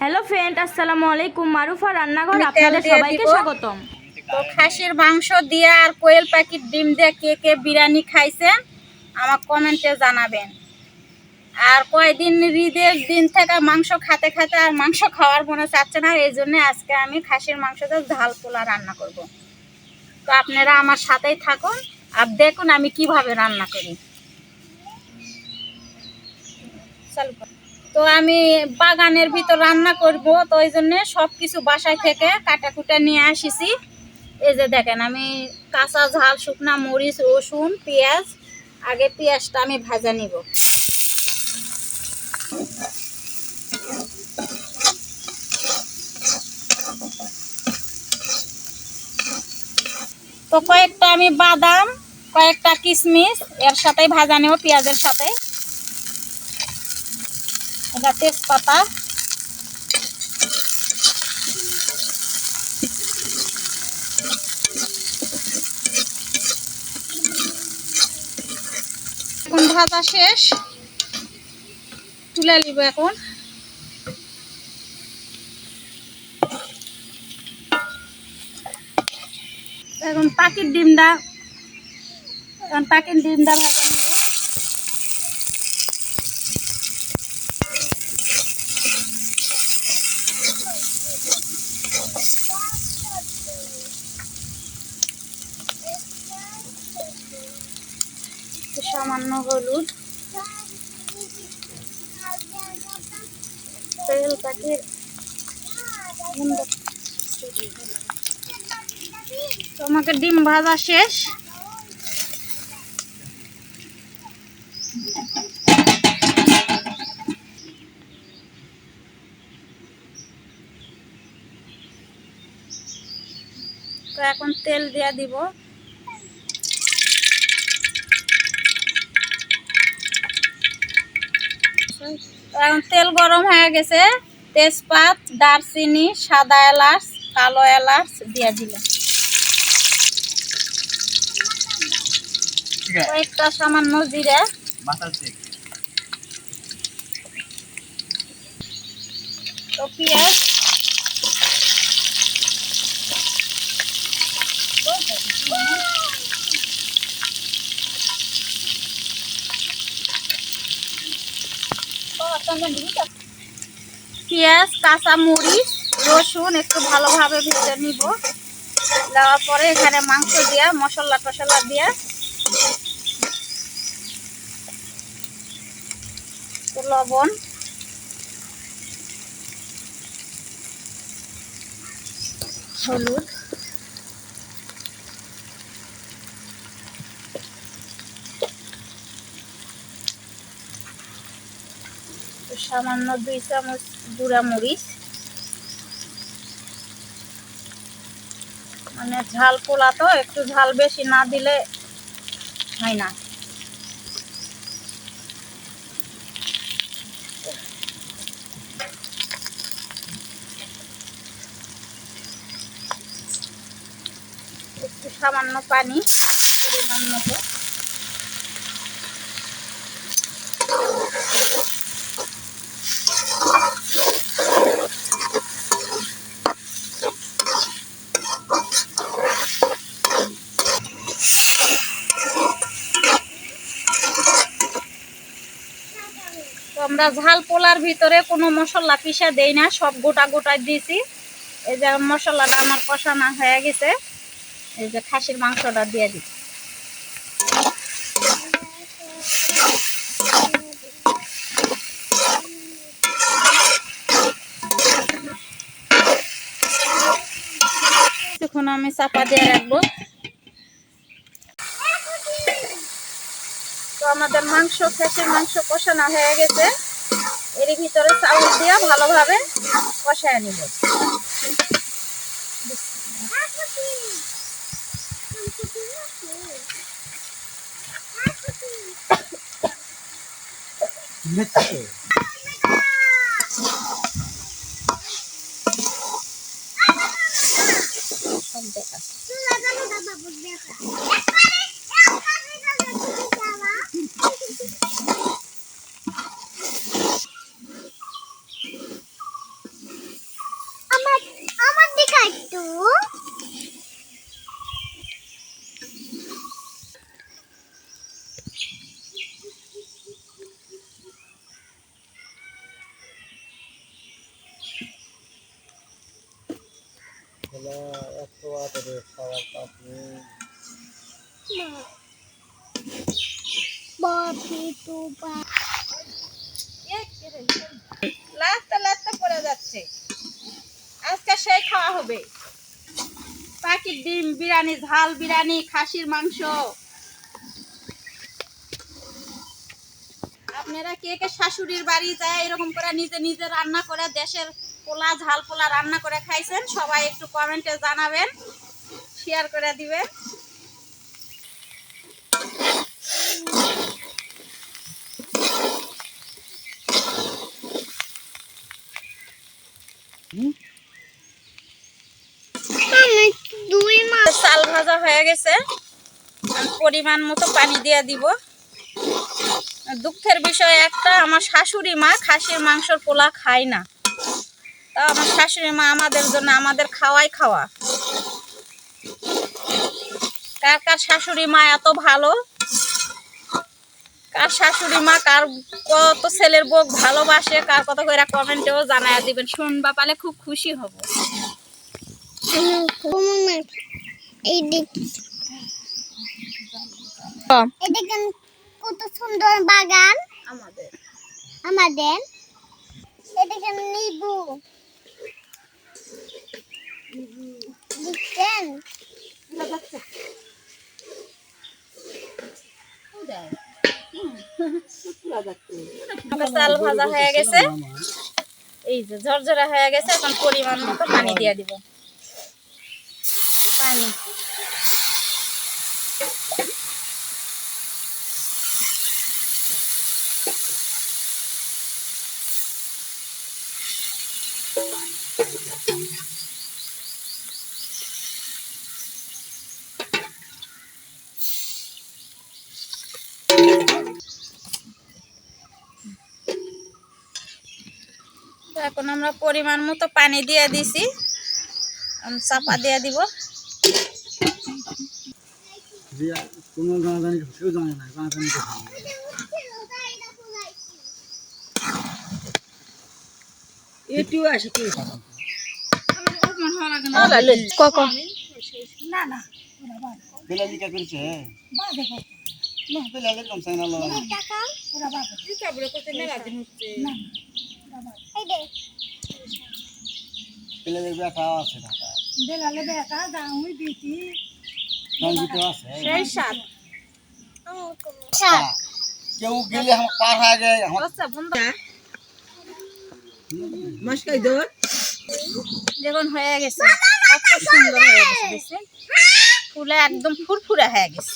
Hello friend, আসসালামু আলাইকুম। মারুফা রান্নাঘর আপনাদের সবাইকে স্বাগতম। তো খাসির মাংস দিয়ে আর কোয়েল পাখির ডিম দিয়ে কে কে বিরিয়ানি খাইছেন আমার কমেন্টে জানাবেন। আর কয়দিন ঈদের দিন থেকে মাংস খেতে খেতে আর মাংস খাওয়ার মনে চাচ্ছে না, এই জন্য আজকে আমি খাসির মাংসতে ঝাল পোলা রান্না করব। তো আপনারা আমার সাথেই থাকুন আর দেখুন আমি কিভাবে রান্না করি। তো আমি বাগানের ভিতর রান্না করব, তো ওই জন্য সব কিছু বাসায় থেকে কাটাকুটা নিয়ে আসিছি। এই যে দেখেন, আমি কাঁচা ঝাল, শুকনা মরিচ, রসুন, পেঁয়াজ, আগে পেঁয়াজটা আমি ভাজা নিব। তো কয়েকটা আমি বাদাম, কয়েকটা কিশমিশ এর সাথেই ভাজা নেব, পেঁয়াজের সাথে। এটা তেজপাতা, এখন ভাজা শেষ, তুলে নিব। এখন পাখির ডিমটা ভাজা নিব। সামান্য হলুদ, তেল, পাখির তোমাকে ডিম ভাজা শেষ। তো এখন তেল দিয়ে দিব। এখন তেল গরম হয়ে গেছে, তেজপাত, দারচিনি, সাদা এলাচ, কালো এলাচ দিয়ে দিলাম। কয়েকটা সামান্য জিরা, তো পেঁয়াজ, পেঁয়াজ, কাঁচা মরিচ, রসুন একটু ভালোভাবে ভেজে নিব। দেওয়ার পরে এখানে মাংস দিয়া মশলা টশলা দিয়া লবণ, হলুদ, সামান্য 2 চামচ গুঁড়া মরিচ। মানে ঝাল পোলা তো একটু ঝাল বেশি না দিলে হয় না। একটু সামান্য পানি পরিমাণ মতো। তো আমরা ঝাল পোলার ভিতরে কোনো মশলা পিষা দেই না, সব গোটা গোটা দিয়েছি। এই যে মশলাটা আমার কষানো হয়ে গেছে, এই যে খাসির মাংসটা দিয়ে দিই। এখন আমি চাপা দিয়ে রাখবো। তো আমাদের খাসির মাংস কষানো হয়ে গেছে, এর ভিতরে চাউল দিয়ে ভালোভাবে কষায় নিব। একটু লাস্তে লাস্তে পড়ে যাচ্ছে। আজকে সেই খাওয়া হবে পাখির ডিম বিরিয়ানি, ঝাল বিরিয়ানি, খাসির মাংস। আপনারা কে কে শাশুড়ির বাড়ি যায় এরকম করে নিজে নিজে রান্না করে দেশের পোলা, ঝাল পোলা রান্না করে খাইছেন? সবাই একটু কমেন্টে জানাবেন, শেয়ার করে দিবেন। চাল ভাজা হয়ে গেছে, পরিমাণ মতো পানি দিয়ে দিব। দুঃখের বিষয় একটা, আমার শাশুড়ি মা খাসির মাংসর পোলা খায় না। তা আমার শাশুড়ি মা আমাদের জন্য আমাদের খাওয়াই খাওয়া। কার কার শাশুড়ি মা এত ভালো, কার শাশুড়ি মা কার কত ছেলের বউ ভালোবাসে, কার কত করে কমেন্টেও জানায় দিবেন। শুনবা পালে খুব খুশি হব। কত সুন্দর বাগান আমাদের আমাদের। এদিকে নিবু দেখছেন? চাল ভাজা হয়ে গেছে, এই যে ঝরঝরা হয়ে গেছে। এখন পরিমাণ মতো পানি দিয়ে দিব। পানি তো এখন আমরা পরিমাণ মতো পানি দিয়ে দিছি, চাপা দিয়ে দিব। সেই স্বাদ। কেউ গেলে আমার পার হয়ে যায় আচ্ছা বন্ধু, দেখুন হয়ে গেছে, কত সুন্দর হয়ে গেছে। দেখছেন ফুলে একদম ফুরফুরে হয়ে গেছে।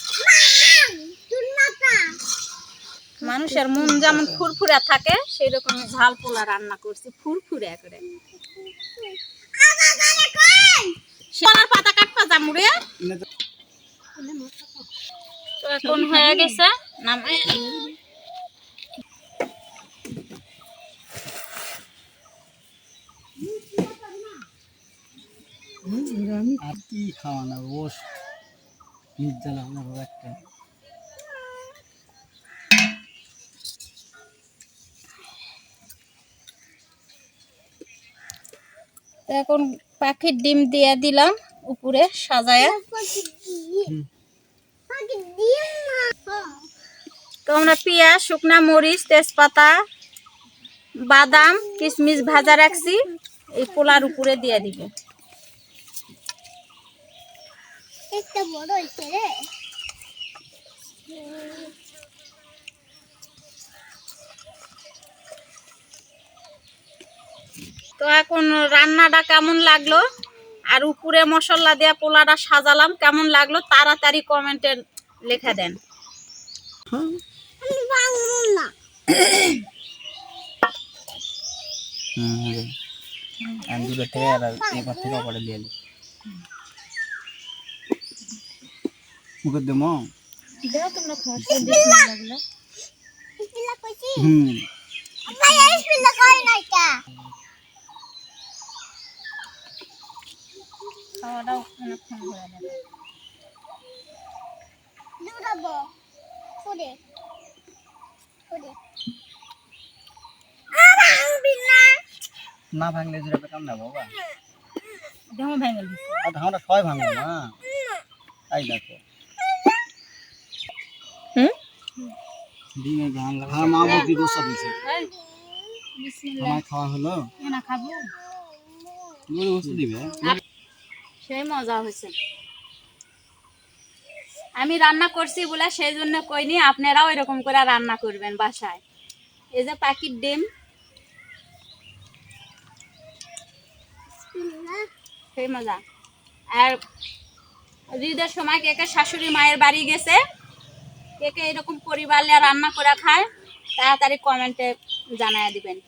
মানুষের মন যেমন ফুরফুরে থাকে সেই রকম ঝাল পোলা রান্না করছি ফুরফুরে করে। সোনার পাতা কাটপা জামুরে। তো এখন হয়ে গেছে, নামায় আর কি খাওয়া না বস নির্জলা আমার একটা তো এখন পাখির ডিম দিয়ে দিলাম উপরে সাজায়া। তো আমরা পেঁয়াজ, শুকনা মরিচ, তেজপাতা, বাদাম, কিশমিশ ভাজা রাখছি, এই পোলার উপরে দিয়ে দিবে। একটা বড় হইছে রে। তো এখন রান্নাটা কেমন লাগলো আর উপরে মশলা দেওয়া পোলাটা সাজালাম কেমন লাগলো তাড়াতাড়ি কমেন্টে লেখা দেন। আমি বাংলা না। আমি দুটো থেকে আর এবার থেকে অপারে দিয়ে এলি মুখের দেবো তোমরা বিসমিল্লাহ কইছি। হুম ভাই বিসমিল্লাহ কই নাই কা। খাওয়াটাও অনেকক্ষণ হয়ে যাবে। দৌড়াবো ফুলে ফুলে না ভাঙলে যেটা পেতাম না বাবা দেহ ভেঙে দিচ্ছে। আর ধানটা সবাই ভাঙলো না তাই দেখো ডিমে ভাঙলা হ্যাঁ মা বৌদি দোষা দিয়েছে এই, বিসমিল্লাহ। আমার খাওয়া হলো এ না খাবো? তুমি বসে দিবে সেই মজা হয়েছে। আমি রান্না করছি বলে সেই জন্য কইনি, আপনারাও এরকম করে রান্না করবেন বাসায়। এই যে পাখির ডিম, সেই মজা। আর ঈদের সময় কে কে শাশুড়ি মায়ের বাড়ি গেছে, কে কে এরকম পরিবার নিয়ে রান্না করে খায়, তাড়াতাড়ি কমেন্টে জানায় দিবেন।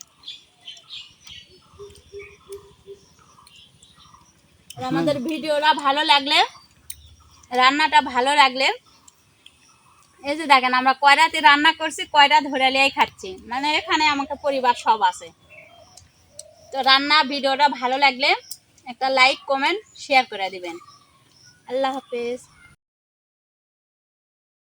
আর আমাদের ভিডিওটা ভালো লাগলে, রান্নাটা ভালো লাগলে, এই যে দেখেন আমরা কয়রাতে রান্না করছি, কয়রা ধরে লিয়েই খাচ্ছি, মানে এখানে আমাকে পরিবার সব আছে। তো রান্না ভিডিওটা ভালো লাগলে একটা লাইক কমেন্ট শেয়ার করে দিবেন। আল্লাহ হাফেজ।